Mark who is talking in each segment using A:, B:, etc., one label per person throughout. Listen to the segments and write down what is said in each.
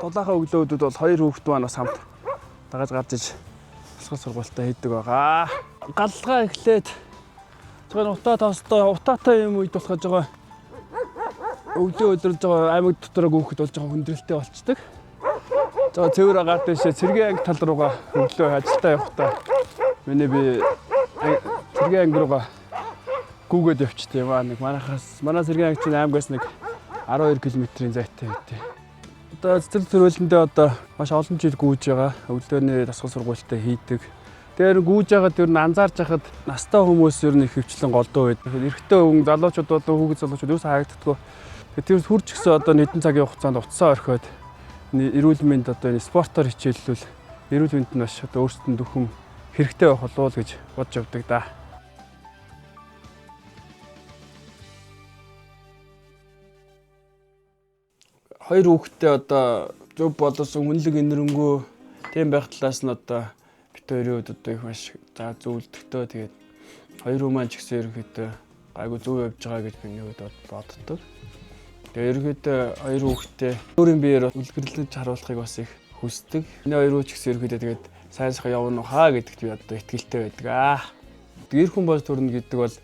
A: Дулаахан өглөөдүүд бол хоёр хүүхэд маань бас хамт дагаж гарч иж босгол сургуультай хийдэг байгаа. Галлага эхлээд зөвхөн утаа тоостой утаатай юм үед болохож байгаа. Өглөө өдрөж байгаа аймаг дотороо гүөхд болж байгаа хүндрэлтэй болцдог. За цэвэр агаар дэшээ цэргийн анги тал руугаа өглөө ажилдаа явахдаа миний би цэргийн анги руугаа гүгээд явчихсан юм аа. Нэг манай цэргийн анги чинь аймагаас нэг 12 км-ийн зайтай байдیں۔ Одоо цэцэрлэг төрөлөндөө одоо маш олон жил гүйж байгаа. Өглөөний дасгал сургуультай хийдэг. Тэр гүйж байгаад ер нь анзаарч хахад настай хүмүүс ер нь их хөвчлэн голдуу байдаг. Эрэгтэй хүн залуучууд болон хүүхэд залуучууд юу харагддаггүй. Тэр хурж гисэн одоо нэгэн цагийн хугацаанд утсаа орхиод эрүүл мэнд одоо энэ спортоор хичээллүүл эрүүл мэнд нь маш одоо өөрсдөнд дөхөм хэрэгтэй байх болов уу гэж бодж явдаг да. Хоёр хүүхэдтэй одоо зөв боловсон үнэлэг инэрэнгүү тийм байх талаас нь одоо бит хоёрын хувьд одоо их маш за зөвлөдөгтэй. Тэгээд хоёр хүн маань ч гэсэн ерөөхдөө гайгүй зөв явж байгаа гэж миний хувьд боддог. Тэгээд ерөөхдөө хоёр хүүхэдтэй өөрийн биеэр үлгэрлэж харуулахыг бас их хүсдэг. Миний хоёр хүн ч гэсэн ерөөхдөө тэгээд сайн сайхан явна уу хаа гэдэгт би одоо итгэлтэй байдаг. Гэр хүн болж төрнө гэдэг бол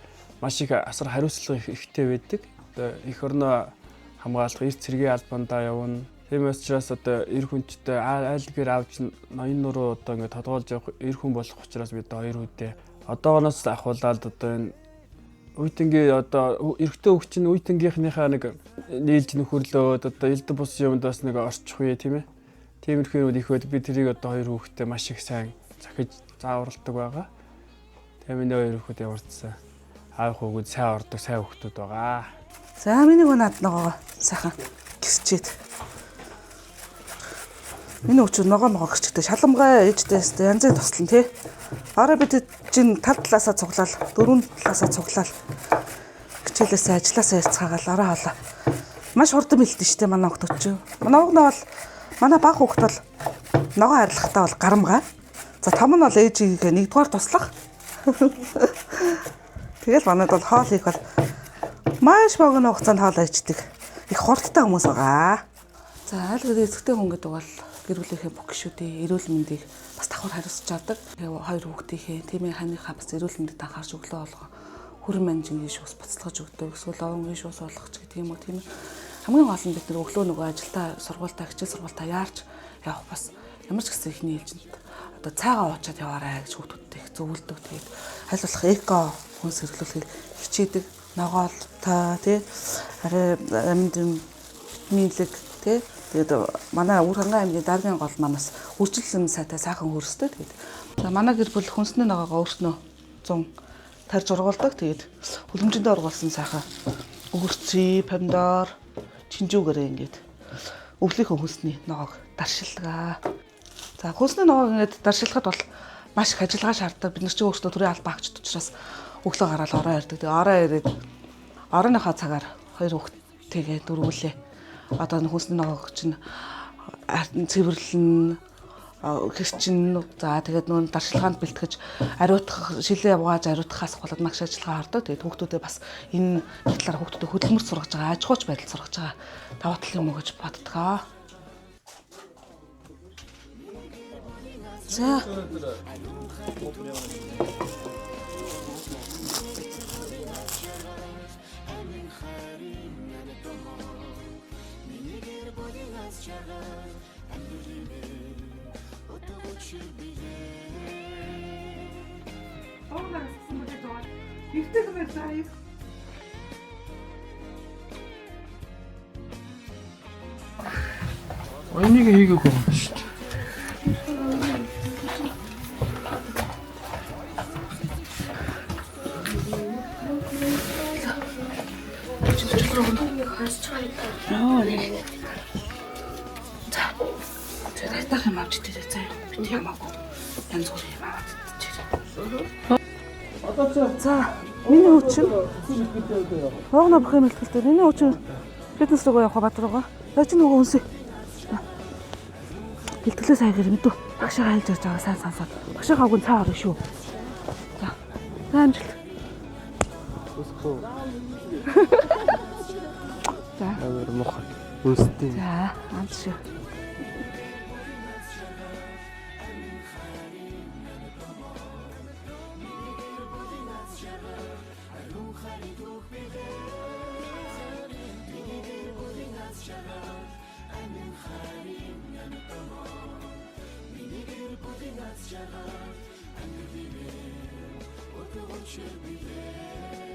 A: маш их асар хариуцлага ихтэй байдаг. Одоо эх орноо хамгаалах эрт цэргийн албандаа явна. Тиймээс учраас одоо эр хүнчтэй айлгээр авч ноён нуруу одоо ингээд тодгоолж явах эр хүн болох учраас бид хоёр үедээ одоогоос ахуулаад одоо энэ үеийнгийн одоо эрэгтэй хөвч нь үеийнхнийхээ нэг нийлж нөхөрлөөд одоо элдв бус юмд бас нэг орчих үе тийм ээ. Тиймэрхүү юм их байд би тэрийг одоо хоёр хүүхэдтэй маш их сайн захиж зааварладаг байгаа. Тэгээ миний хоёр хүүхэд яварцсан. Аав хүүхэд сайн ордог сайн хүүхдүүд байгаа.
B: За миний гоо над ногоо сайхан гисчээд. Миний өчөө ногоо гисчтэй шаламгай ээжтэйс янзын туслан тий. Араа бид чинь тал талаасаа цуглаал, дөрвөн талаасаа цуглаал. Хичээлээсээ ажилласаа яцгаагаал араа хоолоо. Маш хурдан бэлдэн штэ манай хүүхдүүд чинь. Ногоо бол манай баг хүүхд бол ногоо харилцахтаа бол гарамгаа. За том нь бол ээжийнхээ нэгдүгээр туслах. Тэгэл манайд бол хоол их бол маш богино хугацаанд хоол ичдэг. Их хурдтай хүмүүс байгаа. За аль гэдэг эцэгтэй хүн гэдэг бол гэр бүлийнхээ бүх гишүүдийн эрүүл мэндийг бас давхар хариуцж авдаг. Тэгээ хоёр хүүхдийнхээ тиймээ ханыхаа бас эрүүл мэндэд анхаарч өглөө болгоо хүрэн манжин гişь ус буцалгаж өгдөг. Эсвэл овон гişь ус болгох ч гэдэг юм уу тийм ээ. Хамгийн гол нь бид нар өглөө нөгөө ажилдаа сургуультаа хичээл сургуультаа яарч явах бас ямар ч гэсэн ихний ээлжинд одоо цайгаа уучаад яваарай гэж хүүхдүүдтэй их зөвлөдөг. Тэгээд аль болох эко хүнс хэрэглүүлэхийг хичээдэг. Ногоолтой тий арай амьд нийлэг тий тэгээд манай Үр хангай аймгийн даргын гол манаас үржилсэн сайтай сайхан хөрстэй. Тэгээд манай гэр бүл хүнсний ногоогоо өөрснөө 100 тарж ургуулдаг. Тэгээд хүлэмжиндээ ургуулсан сайхан өгөрцгий, помидор, чинжүүгээрээ ингээд өвлийнхөө хүнсний ногоог даршилдаг. За хүнсний ногоог ингээд даршилахад бол маш их ажиллагаа шаарддаг. Бид нар ч өөрсдөө төрийн албан агчд учраас өглөө гараад ороо ирдэг. Тэгээ ороо ирээд оройныхоо цагаар хоёр хүүхдтэйгээ дөрвөлээ. Одоо хүнсний ногоог чинь цэвэрлэн хэрчин за тэгээд нүүн даршилгаанд бэлтгэж ариутгах шилээ явгааж ариутгахаас болоод маш ажиллагаа ордог. Тэгээд хүүхдүүдээ бас энэ талаар хүүхдүүдэд хөдөлмөр сургаж байгаа, аж ахуйч байдал сургаж байгаа даваа тал юм уу гэж боддгоо. За
A: Энийг хийгээгүй юм шүү дээ.
B: За. Тэгээд тах юм авч идэх заяа. Бид ямаагүй. Янз бүр юм аваад идэх. За. Миний хүчин. Хоогно бөх юм хэлтэлтэй. Миний хүчин фитнес руу явах бат руугаа. Яаж нөгөө үнсээ. Бэлтгэлээ сайн гэр мэдв. Багшаа хайлж байгаа сайн сонсоод. Багшаа хавгын цаа орно шүү. За. Амжилт.
A: Өсгөө.
B: За.
A: Амар мохот. Үнстэй.
B: За, амт шүү.
C: Should be there.